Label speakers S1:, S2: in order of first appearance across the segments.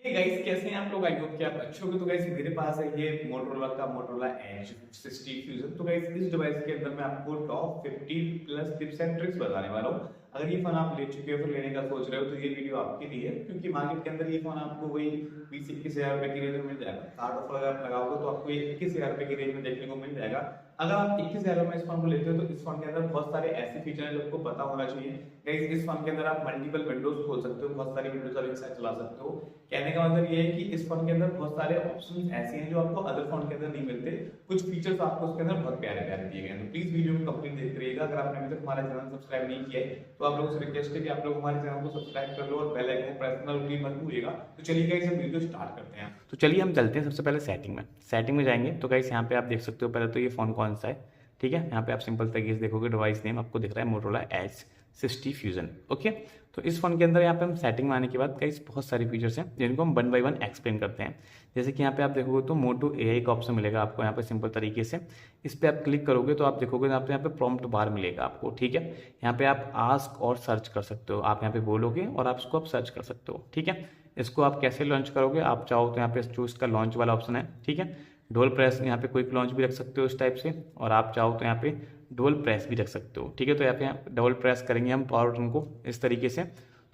S1: Hey guys, कैसे हैं आप लोग? आई होप कि आप अच्छे होंगे। तो गाइस, मेरे पास है ये मोटरोला एज 60 फ्यूजन। तो गाइस, इस डिवाइस के अंदर मैं आपको top 50 plus tips and tricks बताने वाला हूँ। अगर ये फोन आप ले चुके हो, फिर लेने का सोच रहे हो, तो ये वीडियो आपके लिए है, क्योंकि मार्केट के अंदर ये फोन आपको वही 20-21 हज़ार रुपए की रेंज में मिल जाएगा। कार्ड ऑफर अगर आप लगाओगे तो आपको ये 21 हज़ार रुपए की रेंज में देखने को मिल जाएगा। अगर आप 21 हज़ार में इस फोन को लेते हो, तो इस फोन के अंदर बहुत सारे ऐसे फीचर हैं जो आपको पता होना चाहिए। गाइस, इस फोन के अंदर आप मल्टीपल विंडोज खोल सकते हो, बहुत सारी विंडोज आप एक साथ चला सकते हो। कहने का मतलब ये है कि इस फोन के अंदर बहुत सारे ऑप्शंस ऐसे हैं जो आपको अदर फोन के अंदर नहीं मिलते। कुछ फीचर्स आपको उसके अंदर बहुत प्यारे प्यारे दिए गए हैं। तो प्लीज वीडियो में कंप्लीट देखते रहिएगा। अगर आपने अभी तक हमारा चैनल सब्सक्राइब नहीं किया है, तो आप लोगों से रिक्वेस्ट है कि आप लोग हमारे चैनल को सब्सक्राइब कर लो और बेल आइकन को प्रेस करना रूटीन मत भूलिएगा। तो चलिए गाइस, हम वीडियो स्टार्ट करते हैं। तो चलिए हम चलते हैं सबसे पहले सेटिंग में जाएंगे। तो गाइस, यहाँ पे आप देख सकते हो, पहले तो ये फोन कौन सा है। ठीक है, यहाँ पे आप सिंपल तरीके से देखोगे, डिवाइस नेम आपको दिख रहा है मोटोरोला एज 60 फ्यूजन। ओके, तो इस फोन के अंदर यहाँ पे हम सेटिंग में आने के बाद गाइस बहुत सारे फीचर्स हैं जिनको हम वन बाय वन एक्सप्लेन करते हैं। जैसे कि यहाँ पे आप देखोगे तो मोटो एआई का ऑप्शन मिलेगा आपको यहाँ पे सिंपल तरीके से। इस पर आप क्लिक करोगे तो आप देखोगे यहाँ पे प्रॉम्प्ट बार मिलेगा आपको। ठीक है, यहाँ पे आप आस्क और सर्च कर सकते हो। आप यहाँ पे बोलोगे और आप इसको आप सर्च कर सकते हो। ठीक है, इसको आप कैसे लॉन्च करोगे, आप चाहो तो यहाँ पे जो इसका लॉन्च वाला ऑप्शन है, ठीक है, डबल प्रेस, यहाँ पे क्विक लॉन्च भी रख सकते हो इस टाइप से, और आप चाहो तो यहाँ पे डबल प्रेस भी रख सकते हो। ठीक है, तो यहाँ पे डबल प्रेस करेंगे हम पावर बटन को इस तरीके से,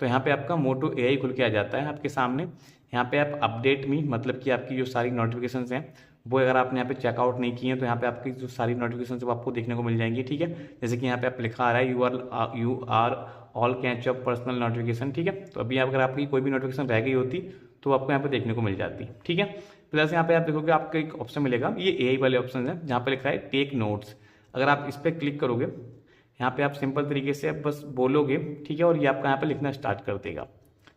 S1: तो यहाँ पे आपका मोटो एआई खुल के आ जाता है आपके सामने। यहाँ पे आप अपडेट मी, मतलब कि आपकी जो सारी नोटिफिकेशंस हैं वो अगर आपने यहाँ पे चेकआउट नहीं किए हैं, तो यहाँ पे आपकी जो सारी नोटिफिकेशंस वो आपको देखने को मिल जाएंगी। ठीक है, जैसे कि यहाँ पे आप लिखा आ रहा है you are all catch up personal notification. ठीक है, तो अभी अगर आपकी कोई भी नोटिफिकेशन रह गई होती तो आपको यहाँ पे देखने को मिल जाती। ठीक है, प्लस यहाँ पे आप देखोगे आपको एक ऑप्शन मिलेगा, ये एआई वाले ऑप्शन है, जहाँ पे लिखा है टेक नोट्स। अगर आप इस पर क्लिक करोगे, यहाँ पे आप सिंपल तरीके से बस बोलोगे, ठीक है, और ये आपका यहाँ पे लिखना स्टार्ट कर देगा।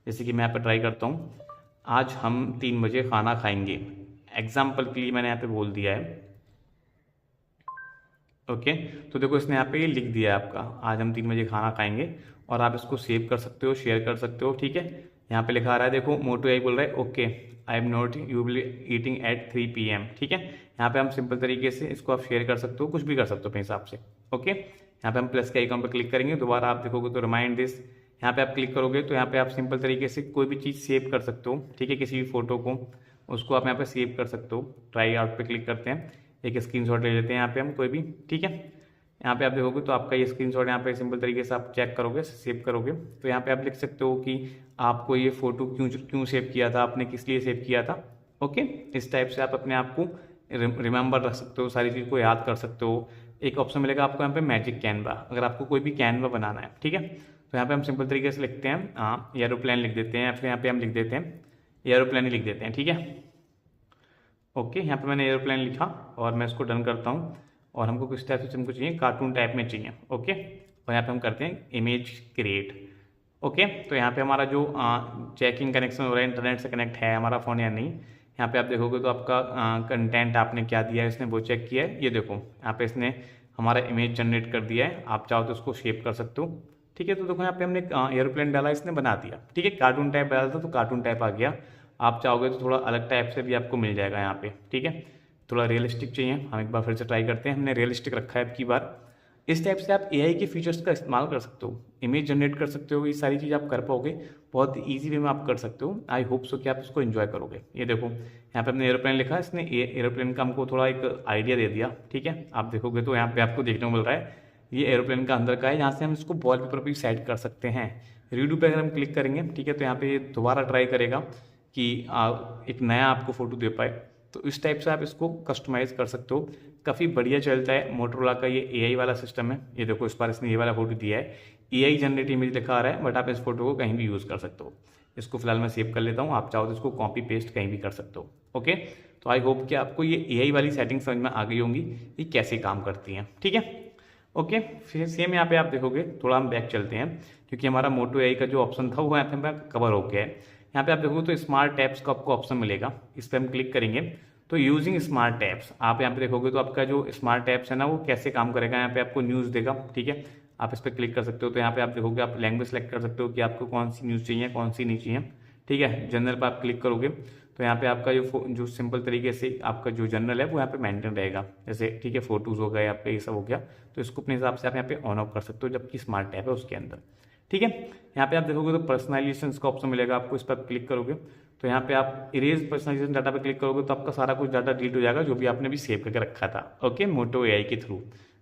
S1: जैसे कि मैं यहाँ पे ट्राई करता हूँ, आज हम 3 बजे खाना खाएंगे। एग्जाम्पल के लिए मैंने यहाँ पे बोल दिया है। ओके, तो देखो इसने यहाँ पे ये लिख दिया है आपका, आज हम 3 बजे खाना खाएंगे, और आप इसको सेव कर सकते हो, शेयर कर सकते हो। ठीक है, यहाँ पे लिखा आ रहा है, देखो मोटो एआई बोल रहा है okay I am not you will eating at 3 PM। ठीक है, यहाँ पे हम सिंपल तरीके से इसको आप शेयर कर सकते हो, कुछ भी कर सकते हो अपने हिसाब से। ओके, यहाँ पे हम प्लस के आइकन पर क्लिक करेंगे, दोबारा आप देखोगे तो रिमाइंड दिस, यहाँ पे आप क्लिक करोगे तो यहाँ पे आप सिंपल तरीके से कोई भी चीज़ सेव कर सकते हो। ठीक है, किसी भी फोटो को, उसको आप यहाँ पे सेव कर सकते हो। ट्राई आउट पे क्लिक करते हैं, एक स्क्रीनशॉट ले लेते हैं यहाँ पे हम कोई भी। ठीक है, यहाँ पे आप देखोगे तो आपका ये स्क्रीनशॉट यहाँ पे सिंपल तरीके से आप चेक करोगे, सेव करोगे, तो यहाँ पे आप लिख सकते हो कि आपको ये फोटो क्यों क्यों सेव किया था, आपने किस लिए सेव किया था। ओके, इस टाइप से आप अपने आप को रिमेंबर रख सकते हो, सारी चीज़ को याद कर सकते हो। एक ऑप्शन मिलेगा आपको यहाँ पे मैजिक कैनवा, अगर आपको कोई भी कैनवा बनाना है। ठीक है, तो यहाँ पे हम सिंपल तरीके से लिखते हैं, हाँ एरोप्लेन लिख देते हैं, या फिर यहाँ पे हम लिख देते हैं एरोप्लेन ही लिख देते हैं। ठीक है, ओके, यहाँ पे मैंने एरोप्लेन लिखा और मैं इसको डन करता हूँ। और हमको किस टाइप से हमको चाहिए, कार्टून टाइप में चाहिए। ओके, और यहाँ पे हम करते हैं इमेज क्रिएट। ओके, तो यहाँ पे हमारा जो चेकिंग कनेक्शन हो रहा है, इंटरनेट से कनेक्ट है हमारा फ़ोन या नहीं। यहाँ पे आप देखोगे तो आपका कंटेंट आपने क्या दिया है, इसने वो चेक किया है। ये देखो यहाँ पे इसने हमारा इमेज जनरेट कर दिया है, आप चाहो तो उसको शेप कर सकते हो। ठीक है, तो देखो यहाँ पे हमने एरोप्लेन डाला, इसने बना दिया। ठीक है, कार्टून टाइप डाला था तो कार्टून टाइप आ गया। आप चाहोगे तो थोड़ा अलग टाइप से भी आपको मिल जाएगा यहाँ पे। ठीक है, थोड़ा रियलिस्टिक चाहिए, हम एक बार फिर से ट्राई करते हैं। हमने रियलिस्टिक रखा है अब की बार। इस टाइप से आप एआई के फीचर्स का इस्तेमाल कर सकते हो, इमेज जनरेट कर सकते हो, ये सारी चीज़ आप कर पाओगे, बहुत ईजी वे में आप कर सकते हो। आई होप सो कि आप इसको एंजॉय करोगे। ये देखो यहाँ पे हमने एरोप्लेन लिखा है, इसने एरोप्लेन का हमको थोड़ा एक आइडिया दे दिया। ठीक है, आप देखोगे तो यहाँ पे आपको देखने को मिल रहा है ये एरोप्लेन का अंदर का है, यहाँ से हम इसको वॉलपेपर भी सेट कर सकते हैं। रीडू पे अगर हम क्लिक करेंगे, ठीक है, तो यहाँ पे दोबारा ट्राई करेगा कि एक नया आपको फोटो दे पाए। तो इस टाइप से आप इसको कस्टमाइज़ कर सकते हो, काफ़ी बढ़िया चलता है मोटरोला का ये एआई वाला सिस्टम है। ये देखो इस बार इसने ये वाला फोटो दिया है, एआई जनरेट इमेज लिखा आ रहा है, बट आप इस फोटो को कहीं भी यूज़ कर सकते हो। इसको फिलहाल मैं सेव कर लेता हूँ, आप चाहो तो इसको कॉपी पेस्ट कहीं भी कर सकते हो। ओके, तो आई होप कि आपको ये एआई वाली सेटिंग समझ में आ गई होंगी, ये कैसे काम करती हैं। ठीक है, ओके, फिर सेम यहाँ पे आप देखोगे, थोड़ा हम बैक चलते हैं, क्योंकि हमारा मोटो एआई का जो ऑप्शन था वो यहाँ पे कवर हो गया है। यहाँ पे आप देखोगे तो स्मार्ट टैब्स का आपको ऑप्शन मिलेगा, इस पर हम क्लिक करेंगे तो यूजिंग स्मार्ट टैब्स, आप यहाँ पे देखोगे तो आपका जो स्मार्ट टैब्स है ना वो कैसे काम करेगा। यहाँ पे आपको न्यूज़ देगा। ठीक है, आप इस पर क्लिक कर सकते हो, तो यहाँ पे आप देखोगे, आप लैंग्वेज सेलेक्ट कर सकते हो कि आपको कौन सी न्यूज़ चाहिए, कौन सी नहीं चाहिए। ठीक है, जनरल पर आप क्लिक करोगे तो यहाँ पे आपका जो सिंपल तरीके से आपका जो जनरल है वो यहाँ पे मेंटेन रहेगा। जैसे ठीक है, फोटोज़ हो गए आपका, ये सब हो गया, तो इसको अपने हिसाब से आप यहाँ पे ऑन ऑफ कर सकते हो, जबकि स्मार्ट टैब है उसके अंदर। ठीक है, यहाँ पे आप देखोगे तो पर्सनलाइजेशन का ऑप्शन मिलेगा आपको, इस पर क्लिक करोगे तो यहाँ पे आप इरेज पर्सनलाइजेशन डाटा पे क्लिक करोगे तो आपका सारा कुछ डाटा डिलीट हो जाएगा जो भी आपने भी सेव करके रखा था। ओके, मोटो एआई के थ्रू।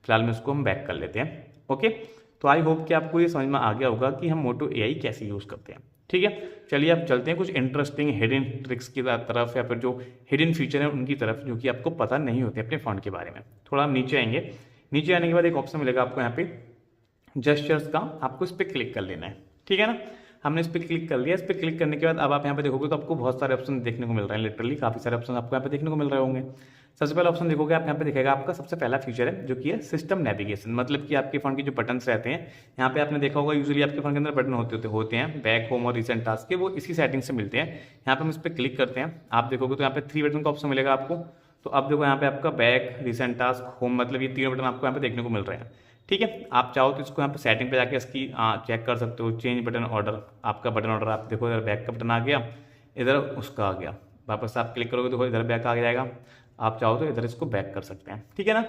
S1: फिलहाल में उसको हम बैक कर लेते हैं। ओके, तो आई होप कि आपको ये समझ में आ गया होगा कि हम मोटो एआई कैसे यूज़ करते हैं। ठीक है, चलिए आप चलते हैं कुछ इंटरेस्टिंग हिडन ट्रिक्स की तरफ, या फिर जो हिडन फीचर है उनकी तरफ, जो कि आपको पता नहीं होते अपने फ़ोन के बारे में। थोड़ा हम नीचे आएंगे, नीचे आने के बाद एक ऑप्शन मिलेगा आपको यहाँ पे जेस्चर्स का, आपको इस पर क्लिक कर लेना है। ठीक है ना, हमने इस पर क्लिक कर लिया। इस पर क्लिक करने के बाद अब आप यहाँ पे देखोगे तो आपको बहुत सारे ऑप्शन देखने को मिल रहे हैं, लिटरली काफ़ी सारे ऑप्शन आपको यहाँ पे देखने को मिल रहे होंगे। सबसे पहला ऑप्शन देखोगे आप यहाँ पे दिखेगा आपका सबसे पहला फीचर है जो कि है सिस्टम नेविगेशन, मतलब कि आपके फ़ोन के जो बटन्स रहते हैं, यहाँ पे आपने देखा होगा यूजुअली आपके फ़ोन के अंदर बटन होते हैं बैक, होम और रिसेंट टास्क के, वो इसी सेटिंग से मिलते हैं। यहाँ पे हम इस पर क्लिक करते हैं, आप देखोगे तो यहाँ पे 3 बटन का ऑप्शन मिलेगा आपको। तो अब देखो यहाँ पे आपका बैक, रिसेंट टास्क, होम, मतलब ये 3 बटन आपको यहाँ पे देखने को मिल रहे हैं। ठीक है, आप चाहो तो इसको यहाँ पे सेटिंग पे जाके इसकी चेक कर सकते हो, चेंज बटन ऑर्डर, आपका बटन ऑर्डर, आप देखो इधर बैक का बटन आ गया, इधर उसका आ गया, वापस आप क्लिक करोगे तो इधर बैक आ जाएगा, आप चाहो तो इधर इसको बैक कर सकते हैं। ठीक है ना,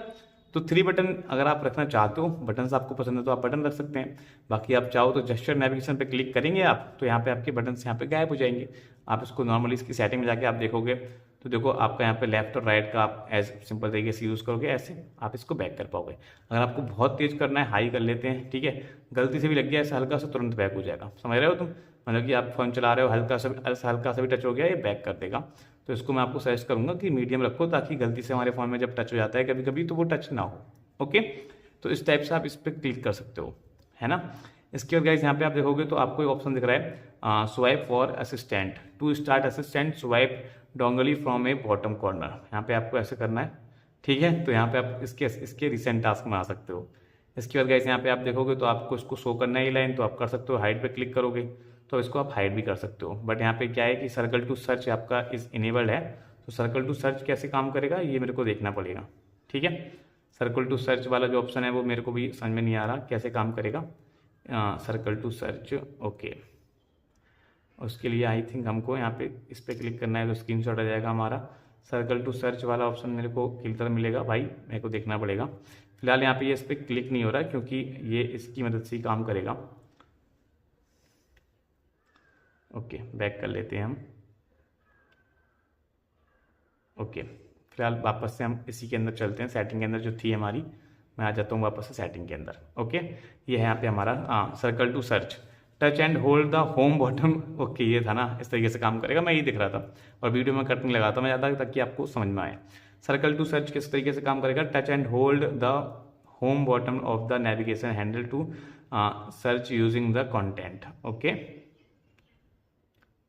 S1: तो 3 बटन अगर आप रखना चाहते हो, बटन आपको पसंद है तो आप बटन रख सकते हैं। बाकी आप चाहो तो जेस्चर नेविगेशन पे क्लिक करेंगे आप, तो यहाँ पे आपके बटन यहाँ पे गायब हो जाएंगे। आप इसको नॉर्मली इसकी सेटिंग में जाके आप देखोगे तो देखो आपका यहाँ पे लेफ्ट और राइट का आप एज सिंपल तरीके से यूज़ करोगे, ऐसे आप इसको बैक कर पाओगे। अगर आपको बहुत तेज़ करना है, हाई कर लेते हैं, ठीक है, गलती से भी लग गया ऐसा हल्का सा, तुरंत बैक हो जाएगा। समझ रहे हो तुम, मतलब कि आप फ़ोन चला रहे हो, हल्का सा भी टच हो गया, ये बैक कर देगा। तो इसको मैं आपको सजेस्ट करूँगा कि मीडियम रखो, ताकि गलती से हमारे फ़ोन में जब टच हो जाता है कभी कभी तो वो टच ना हो। ओके, तो इस टाइप से आप इस पर क्लिक कर सकते हो, है ना। इसके बाद गाइस यहाँ पे आप देखोगे तो आपको एक ऑप्शन दिख रहा है swipe for assistant, to start assistant swipe diagonally from a bottom corner. यहाँ पे आपको ऐसे करना है, ठीक है। तो यहाँ पे आप इसके रिसेंट टास्क में आ सकते हो। इसके बाद गाइस यहाँ पे आप देखोगे तो आपको इसको शो करना है ये लाइन, तो आप कर सकते हो, हाइड पे क्लिक करोगे तो इसको आप हाइड भी कर सकते हो। बट यहाँ पे क्या है कि सर्कल टू सर्च आपका इस इनेबल्ड है, तो सर्कल टू सर्च कैसे काम करेगा ये मेरे को देखना पड़ेगा। ठीक है, सर्कल टू सर्च वाला जो ऑप्शन है वो मेरे को भी समझ में नहीं आ रहा कैसे काम करेगा, सर्कल टू सर्च। ओके, उसके लिए आई थिंक हमको यहाँ पे इस पर क्लिक करना है, तो स्क्रीनशॉट आ जाएगा हमारा। सर्कल टू सर्च वाला ऑप्शन मेरे को किधर मिलेगा भाई, मेरे को देखना पड़ेगा। फिलहाल यहाँ पे ये इस पर क्लिक नहीं हो रहा क्योंकि ये इसकी मदद से ही काम करेगा। ओके, बैक कर लेते हैं हम। ओके, फिलहाल वापस से हम इसी के अंदर चलते हैं, सेटिंग के अंदर जो थी हमारी, मैं आ जाता हूँ वापस से सेटिंग के अंदर। ओके, ये है यहाँ पे हमारा circle to search, touch and hold the home button. Okay, ये था ना, इस तरीके से काम करेगा, मैं ये दिख रहा था और वीडियो में कट नहीं लगा था मैं ज़्यादा, ताकि आपको समझ में आए। सर्कल टू सर्च किस तरीके से काम करेगा, touch and hold the home button of the navigation handle to search using the content. Okay,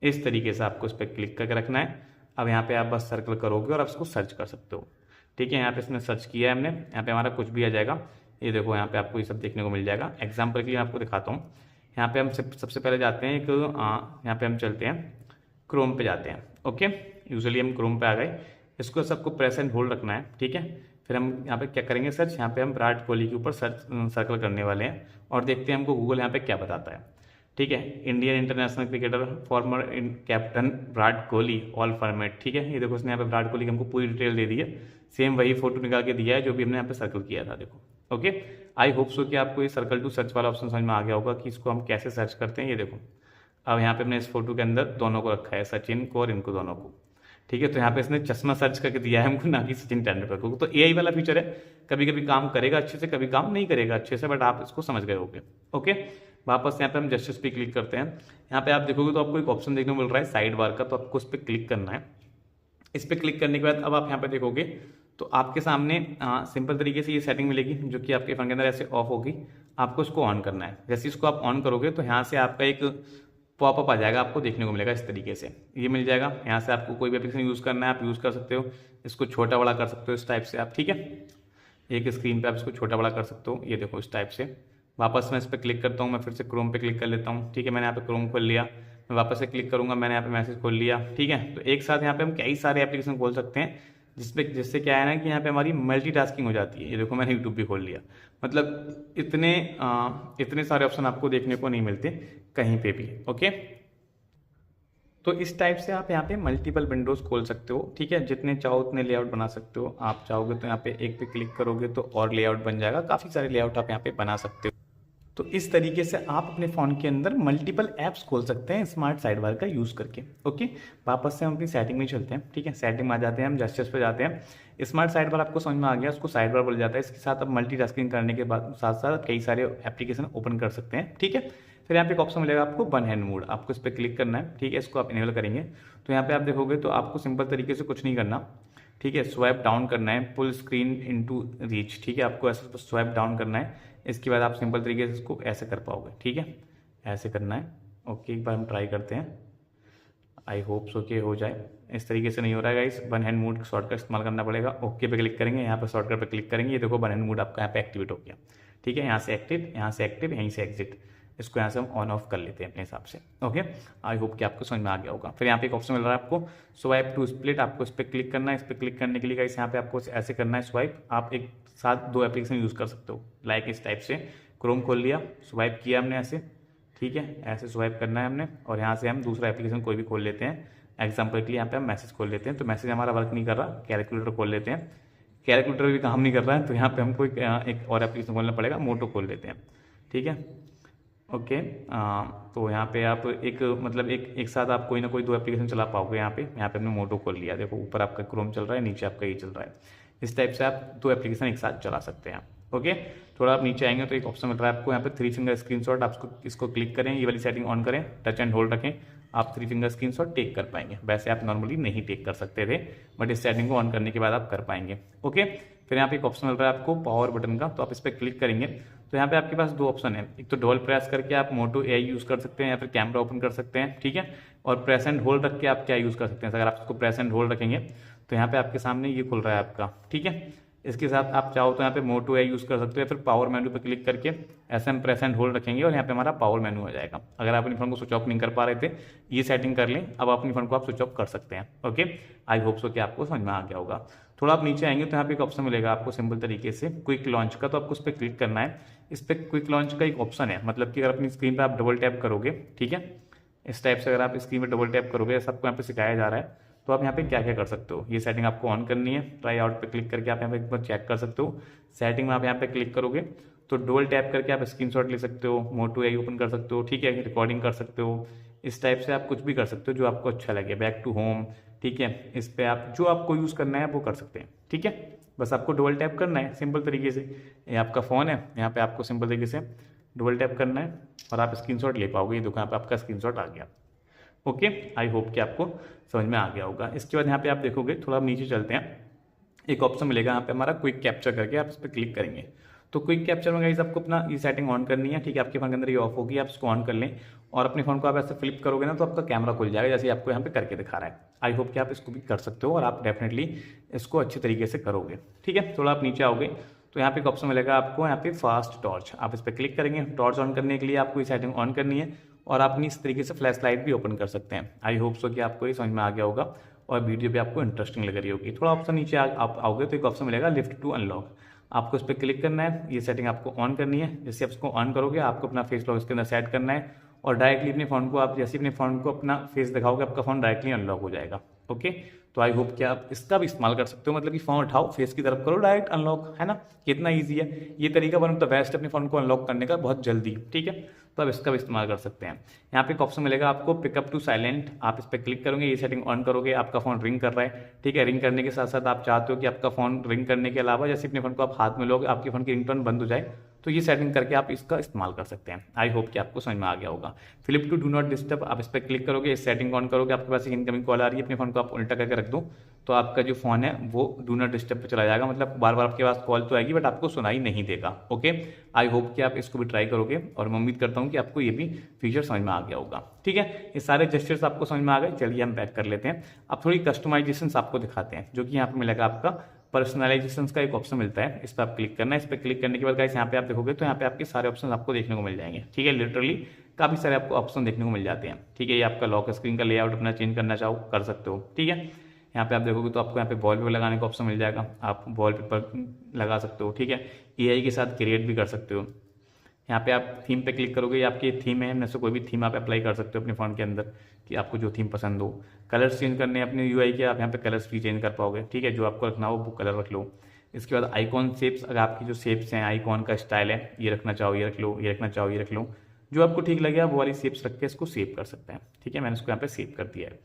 S1: इस तरीके से आपको इस पर क्लिक करके रखना है। अब यहाँ पे आप बस सर्कल करोगे और आप इसको सर्च कर सकते हो। ठीक है, यहाँ पे इसने सर्च किया है हमने, यहाँ पे हमारा कुछ भी आ जाएगा। ये देखो यहाँ पे आपको ये सब देखने को मिल जाएगा। एग्जाम्पल के लिए मैं आपको दिखाता हूँ। यहाँ पे हम सबसे पहले जाते हैं यहाँ पे हम चलते हैं क्रोम पे जाते हैं। ओके, यूजुअली हम क्रोम पे आ गए, इसको सबको प्रेस एंड होल्ड रखना है। ठीक है, फिर हम यहाँ पे क्या करेंगे, सर्च, यहाँ पे हम विराट कोहली के ऊपर सर्कल करने वाले हैं और देखते हैं हमको गूगल यहाँ पे क्या बताता है। ठीक है, Indian international cricketer former captain Virat Kohli all format. ठीक है, ये देखो इसने यहाँ पे विराट कोहली की हमको पूरी डिटेल दे दी है, सेम वही फोटो निकाल के दिया है जो भी हमने यहाँ पे सर्कल किया था। देखो, ओके, आई होप सो कि आपको ये सर्कल टू सर्च वाला ऑप्शन समझ में आ गया होगा कि इसको हम कैसे सर्च करते हैं। ये देखो, अब यहाँ पे हमने इस फोटो के अंदर दोनों को रखा है, सचिन को और इनको दोनों को। ठीक है, तो यहाँ पे इसने चश्मा सर्च करके दिया है हमको, ना कि सचिन तेंदुलकर को। तो एआई वाला फीचर है, कभी कभी काम करेगा अच्छे से, कभी काम नहीं करेगा अच्छे से, बट आप इसको समझ गए होगे। ओके, वापस यहाँ पे हम जस्टिस पे क्लिक करते हैं। यहाँ पे आप देखोगे तो आपको एक ऑप्शन देखने को मिल रहा है साइड बार का, तो आपको उस पर क्लिक करना है। इस पर क्लिक करने के बाद अब आप यहाँ पे देखोगे तो आपके सामने सिंपल तरीके से ये सेटिंग मिलेगी जो कि आपके फोन के अंदर ऐसे ऑफ होगी। आपको इसको ऑन करना है। जैसे इसको आप ऑन करोगे तो यहाँ से आपका एक पॉपअप आ जाएगा, आपको देखने को मिलेगा इस तरीके से, ये मिल जाएगा। यहाँ से आपको कोई भी एप्लीकेशन यूज़ करना है आप यूज़ कर सकते हो, इसको छोटा बड़ा कर सकते हो इस टाइप से आप। ठीक है, एक स्क्रीन पे आप इसको छोटा बड़ा कर सकते हो, ये देखो इस टाइप से। वापस मैं इस पर क्लिक करता हूँ, मैं फिर से क्रोम पे क्लिक कर लेता हूँ। ठीक है, मैंने यहाँ पे क्रोम खोल लिया, मैं वापस से क्लिक करूँगा, मैंने यहाँ पे मैसेज खोल लिया। ठीक है, तो एक साथ यहाँ पे हम कई सारे एप्लीकेशन खोल सकते हैं, जिससे क्या है ना कि यहाँ पे हमारी मल्टीटास्किंग हो जाती है। ये देखो मैंने यूट्यूब भी खोल लिया, मतलब इतने सारे ऑप्शन आपको देखने को नहीं मिलते कहीं पे भी। ओके, तो इस टाइप से आप यहाँ पे मल्टीपल विंडोज़ खोल सकते हो। ठीक है, जितने चाहो उतने लेआउट बना सकते हो। आप चाहोगे तो यहाँ पे एक पे क्लिक करोगे तो और लेआउट बन जाएगा, काफ़ी सारे लेआउट आप यहाँ पे बना सकते हो। तो इस तरीके से आप अपने फ़ोन के अंदर मल्टीपल ऐप्स खोल सकते हैं स्मार्ट साइड बार का यूज़ करके। ओके, वापस से हम अपनी सेटिंग में चलते हैं। ठीक है, सेटिंग में आ जाते हैं, हम जेस्चर्स पे जाते हैं। स्मार्ट साइड बार आपको समझ में आ गया, उसको साइड बार बोला जाता है। इसके साथ आप मल्टीटास्किंग करने के बाद साथ साथ कई सारे एप्लीकेशन ओपन कर सकते हैं। ठीक है, फिर यहाँ पे एक ऑप्शन मिलेगा आपको वन हैंड मोड, आपको इस पर क्लिक करना है। ठीक है, इसको आप इनेबल करेंगे तो यहाँ पे आप देखोगे तो आपको सिंपल तरीके से कुछ नहीं करना। ठीक है, स्वाइप डाउन करना है, पुल स्क्रीन इनटू रीच। ठीक है, आपको ऐसे स्वाइप डाउन करना है। इसके बाद आप सिंपल तरीके से इसको ऐसे कर पाओगे। ठीक है, ऐसे करना है। ओके, एक बार हम ट्राई करते हैं, आई होप सो कि हो जाए। इस तरीके से नहीं हो रहा है guys, one hand mode shortcut इस्तेमाल करना पड़ेगा। ओके पे क्लिक करेंगे, यहाँ पे शॉर्टकट पे क्लिक करेंगे, ये देखो वन हैंड मोड आपका यहाँ पे एक्टिवेट हो गया। ठीक है, यहाँ से एक्टिव, यहाँ से एक्टिव, यहीं से एग्जिट। इसको यहाँ से हम ऑन ऑफ कर लेते हैं अपने हिसाब से। ओके, आई होप कि आपको समझ में आ गया होगा। फिर यहाँ पे एक ऑप्शन मिल रहा है आपको स्वाइप टू स्प्लिट, आपको इस पर क्लिक करना है। इस पर क्लिक करने के लिए गाइस यहाँ पे आपको ऐसे करना है स्वाइप। आप एक साथ दो एप्लीकेशन यूज़ कर सकते हो, लाइक इस टाइप से। क्रोम खोल लिया, स्वाइप किया हमने ऐसे। ठीक है, ऐसे स्वाइप करना है हमने, और यहाँ से हम दूसरा एप्लीकेशन कोई भी खोल लेते हैं। एग्जाम्पल के लिए यहाँ पे हम मैसेज खोल लेते हैं, तो मैसेज हमारा वर्क नहीं कर रहा। कैलकुलेटर खोल लेते हैं, कैलकुलेटर भी काम नहीं कर रहा है, तो यहाँ पे हमको एक और एप्लीकेशन खोलना पड़ेगा, मोटो खोल लेते हैं। ठीक है, ओके, तो यहाँ पे आप एक साथ आप कोई ना कोई दो एप्लीकेशन चला पाओगे। यहाँ पे हमने मोटो खोल लिया, देखो ऊपर आपका क्रोम चल रहा है, नीचे आपका ये चल रहा है। इस टाइप से आप दो एप्लीकेशन एक साथ चला सकते हैं। ओके, थोड़ा आप नीचे आएंगे तो एक ऑप्शन मिल रहा है आपको यहाँ पे 3 फिंगर स्क्रीनशॉट। आप इसको क्लिक करें, ये वाली सेटिंग ऑन करें, टच एंड होल्ड रखें, आप 3 फिंगर स्क्रीनशॉट टेक कर पाएंगे। वैसे आप नॉर्मली नहीं टेक कर सकते थे, बट इस सेटिंग को ऑन करने के बाद आप कर पाएंगे। ओके, फिर यहाँ पे एक ऑप्शन मिल रहा है आपको पावर बटन का, तो आप इस पर क्लिक करेंगे तो यहाँ पे आपके पास दो ऑप्शन है। एक तो डबल प्रेस करके आप मोटो एआई यूज़ कर सकते हैं, या फिर कैमरा ओपन कर सकते हैं। ठीक है, और प्रेस एंड होल्ड रख के आप क्या यूज़ कर सकते हैं। अगर आप इसको प्रेस एंड होल्ड रखेंगे तो यहाँ पे आपके सामने ये खुल रहा है आपका। ठीक है, इसके साथ आप चाहो तो यहाँ पे मोटो एआई यूज़ कर सकते हो, फिर पावर मेनू पे क्लिक करके ऐसे हम प्रेस एंड होल्ड रखेंगे और यहाँ पे हमारा पावर मेनू आ जाएगा। अगर आप अपनी फोन को स्विच ऑफ नहीं कर पा रहे थे, ये सेटिंग कर लें, अब अपनी फोन को आप स्विच ऑफ कर सकते हैं। ओके, आई होप सो कि आपको समझ में आ गया होगा। थोड़ा आप नीचे आएंगे तो यहाँ पे एक ऑप्शन मिलेगा आपको सिंपल तरीके से क्विक लॉन्च का, तो आपको उस पर क्लिक करना है। इस पर क्विक लॉन्च का एक ऑप्शन है, मतलब कि अगर अपनी स्क्रीन पर आप डबल टैप करोगे, ठीक है, इस टाइप से अगर आप स्क्रीन पर डबल टैप करोगे, सबको यहाँ पे सिखाया जा रहा है, तो आप यहाँ पे क्या क्या कर सकते हो। ये सेटिंग आपको ऑन करनी है, ट्राई आउट पे क्लिक करके आप यहाँ पे एक बार चेक कर सकते हो। सेटिंग में आप यहाँ पे क्लिक करोगे तो डबल टैप करके आप स्क्रीनशॉट ले सकते हो, मोटो एआई ओपन कर सकते हो। ठीक है, रिकॉर्डिंग कर सकते हो, इस टाइप से आप कुछ भी कर सकते हो जो आपको अच्छा लगे। बैक टू होम, ठीक है, इस पर आप जो आपको यूज़ करना है वो कर सकते हैं। ठीक है, बस आपको डबल टैप करना है सिंपल तरीके से। ये आपका फ़ोन है, यहाँ पे आपको सिंपल तरीके से डबल टैप करना है और आप स्क्रीनशॉट ले पाओगे। ये दुकान पर आपका स्क्रीनशॉट आ गया। ओके, आई होप कि आपको समझ में आ गया होगा। इसके बाद यहाँ पे आप देखोगे, थोड़ा नीचे चलते हैं, एक ऑप्शन मिलेगा यहाँ पे हमारा क्विक कैप्चर करके, आप इस पर क्लिक करेंगे तो क्विक कैप्चर में गाइस आपको अपना ये सेटिंग ऑन करनी है। ठीक है, आपके फोन के अंदर ये ऑफ होगी, आप इसको ऑन कर लें और अपने फोन को आप ऐसे फ्लिप करोगे ना तो आपका कैमरा खुल जाएगा, जैसे आपको यहाँ पे करके दिखा रहा है। आई होप कि आप इसको भी कर सकते हो और आप डेफिनेटली इसको अच्छे तरीके से करोगे। ठीक है, थोड़ा आप नीचे आओगे तो यहाँ पे एक ऑप्शन मिलेगा आपको यहाँ पे फास्ट टॉर्च, आप इस पर क्लिक करेंगे। टॉर्च ऑन करने के लिए आपको ये सेटिंग ऑन करनी है और आप अपनी इस तरीके से फ्लैश लाइट भी ओपन कर सकते हैं। आई होप सो कि आपको ये समझ में आ गया होगा और वीडियो भी आपको इंटरेस्टिंग लग रही होगी। थोड़ा ऑप्शन नीचे आप आओगे तो एक ऑप्शन मिलेगा लिफ्ट टू अनलॉक, आपको इस पर क्लिक करना है। ये सेटिंग आपको ऑन करनी है। जैसे आप इसको ऑन करोगे आपको अपना फेस लॉक इसके अंदर सेट करना है और डायरेक्टली अपने फ़ोन को आप जैसे अपने फ़ोन को अपना फेस दिखाओगे आपका फ़ोन डायरेक्टली अनलॉक हो जाएगा। ओके, तो आई होप कि आप इसका भी इस्तेमाल कर सकते हो, मतलब कि फ़ोन उठाओ फेस की तरफ करो डायरेक्ट अनलॉक, है ना, कितना ईजी है ये तरीका, वन ऑफ द बेस्ट अपने फ़ोन को अनलॉक करने का, बहुत जल्दी। ठीक है, तो आप इसका भी इस्तेमाल कर सकते हैं। यहाँ पे एक ऑप्शन मिलेगा आपको पिकअप टू साइलेंट, आप इस पर क्लिक करोगे, ये सेटिंग ऑन करोगे, आपका फ़ोन रिंग कर रहा है। ठीक है, रिंग करने के साथ साथ आप चाहते हो कि आपका फ़ोन रिंग करने के अलावा जैसे अपने फ़ोन को आप हाथ में लोगे आपके फ़ोन की रिंगटोन बंद हो जाए, तो ये सेटिंग करके आप इसका इस्तेमाल कर सकते हैं। आई होप कि आपको समझ में आ गया होगा। Flip to do not disturb, आप इस पर क्लिक करोगे, इस सेटिंग ऑन करोगे, आपके पास एक इनकमिंग कॉल आ रही है, अपने फ़ोन को आप उल्टा करके रख दो तो आपका जो फ़ोन है वो डू नॉट डिस्टर्ब पे चला जाएगा, मतलब बार बार आपके पास कॉल तो आएगी बट आपको सुनाई नहीं देगा। ओके, आई होप कि आप इसको भी ट्राई करोगे और मैं उम्मीद करता हूँ कि आपको ये भी फीचर समझ में आ गया होगा। ठीक है, ये सारे जेस्चर्स आपको समझ में आ गए। चलिए हम बैक कर लेते हैं। अब थोड़ी कस्टमाइजेशन आपको दिखाते हैं, जो कि यहाँ पे मिलेगा आपका पर्सनलाइजेशन का एक ऑप्शन मिलता है, इस पर आप क्लिक करना है। इस पर क्लिक करने के बाद गाइस यहाँ पे आप देखोगे तो यहाँ पे आपके सारे ऑप्शन आपको देखने को मिल जाएंगे। ठीक है, लिटरली काफ़ी सारे आपको ऑप्शन देखने को मिल जाते हैं। ठीक है, ये आपका लॉक स्क्रीन का लेआउट अपना चेंज करना चाहो कर सकते हो। ठीक है, यहाँ पे आप देखोगे तो आपको यहाँ पे वॉलपेपर लगाने का ऑप्शन मिल जाएगा, आप वॉलपेपर लगा सकते हो। ठीक है, एआई के साथ क्रिएट भी कर सकते हो। यहाँ पे आप थीम पे क्लिक करोगे, आपकी थीम है, इनमें से कोई भी थीम आप अप्लाई कर सकते हो अपने फ़ोन के अंदर कि आपको जो थीम पसंद हो। कलर्स चेंज करने अपने यूआई के, आप यहाँ पे कलर्स भी चेंज कर पाओगे। ठीक है, जो आपको रखना हो वो कलर रख लो। इसके बाद आइकॉन शेप्स, अगर आपकी जो शेप्स हैं, आइकॉन का स्टाइल है, ये रखना चाहो ये रख लो, ये रखना चाहो ये रख लो, जो आपको ठीक लगे आप वो वाली शेप्स रख के इसको सेव कर सकते हैं। ठीक है, मैंने इसको यहाँ पे सेव कर दिया है।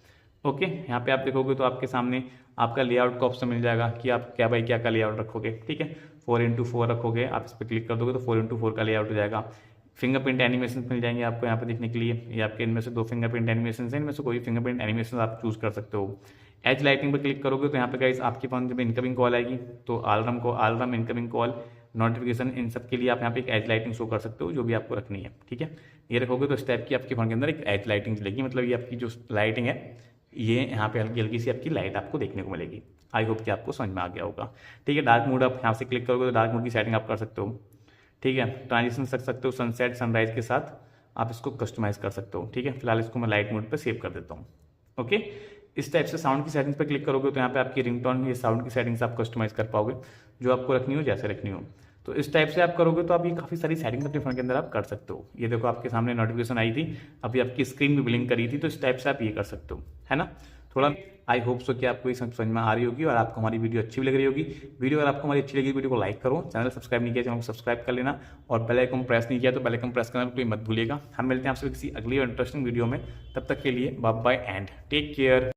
S1: ओके, यहाँ पे आप देखोगे तो आपके सामने आपका लेआउट का ऑप्शन मिल जाएगा कि आप क्या बाई क्या का लेआउट रखोगे। ठीक है, 4x4 रखोगे, आप इस पर क्लिक कर दोगे तो 4x4 का लेआउट हो जाएगा। फिंगरप्रिंट एनिमेशन मिल जाएंगे आपको यहाँ पे देखने के लिए। ये आपके इनमें से 2 फिंगरप्रिंट एनिमेशन है, इनमें से कोई फिंगरप्रिंट एनिमेशन आप चूज कर सकते हो। एज लाइटिंग पर क्लिक करोगे तो यहाँ पे गाइस आपके पास जब इनकमिंग कॉल आएगी तो अलार्म, इनकमिंग कॉल, नोटिफिकेशन, इन सब के लिए आप यहाँ पे एक एज लाइटिंग शो कर सकते हो जो भी आपको रखनी है। ठीक है, ये रखोगे तो इस टाइप की आपके फोन के अंदर एक एज लाइटिंग चलेगी, मतलब ये आपकी जो लाइटिंग है ये यहाँ पे हल्की हल्की सी आपकी लाइट आपको देखने को मिलेगी। आई होप कि आपको समझ में आ गया होगा। ठीक है, डार्क मोड आप यहाँ से क्लिक करोगे तो डार्क मोड की सेटिंग आप कर सकते हो। ठीक है, ट्रांजिशन रख सकते हो सनसेट सनराइज के साथ, आप इसको कस्टमाइज कर सकते हो। ठीक है, फिलहाल इसको मैं लाइट मोड पे सेव कर देता हूँ। ओके, इस टाइप से साउंड की सेटिंग्स पे क्लिक करोगे तो यहाँ पे आपकी रिंगटोन, ये साउंड की सेटिंग्स आप कस्टमाइज कर पाओगे, जो आपको रखनी हो जैसे रखनी हो। तो इस टाइप से आप करोगे तो आप ये काफ़ी सारी सेटिंग्स अपने फोन के अंदर आप कर सकते हो। ये देखो आपके सामने नोटिफिकेशन आई थी, अभी आपकी स्क्रीन भी ब्लिंक करी थी, तो इस टाइप से आप ये कर सकते हो, है ना। थोड़ा आई होप सो कि आपको ये समझ में आ रही होगी और आपको हमारी वीडियो अच्छी भी लग रही होगी। वीडियो अगर आपको हमारी अच्छी लगी, वीडियो को लाइक करो, चैनल सब्सक्राइब नहीं किया चैनल को सब्सक्राइब कर लेना, और बेल आइकन प्रेस नहीं किया तो बेल आइकन प्रेस करना कोई मत भूलिएगा। हम मिलते हैं आपसे किसी अगली और इंटरेस्टिंग वीडियो में, तब तक के लिए bye bye and take care.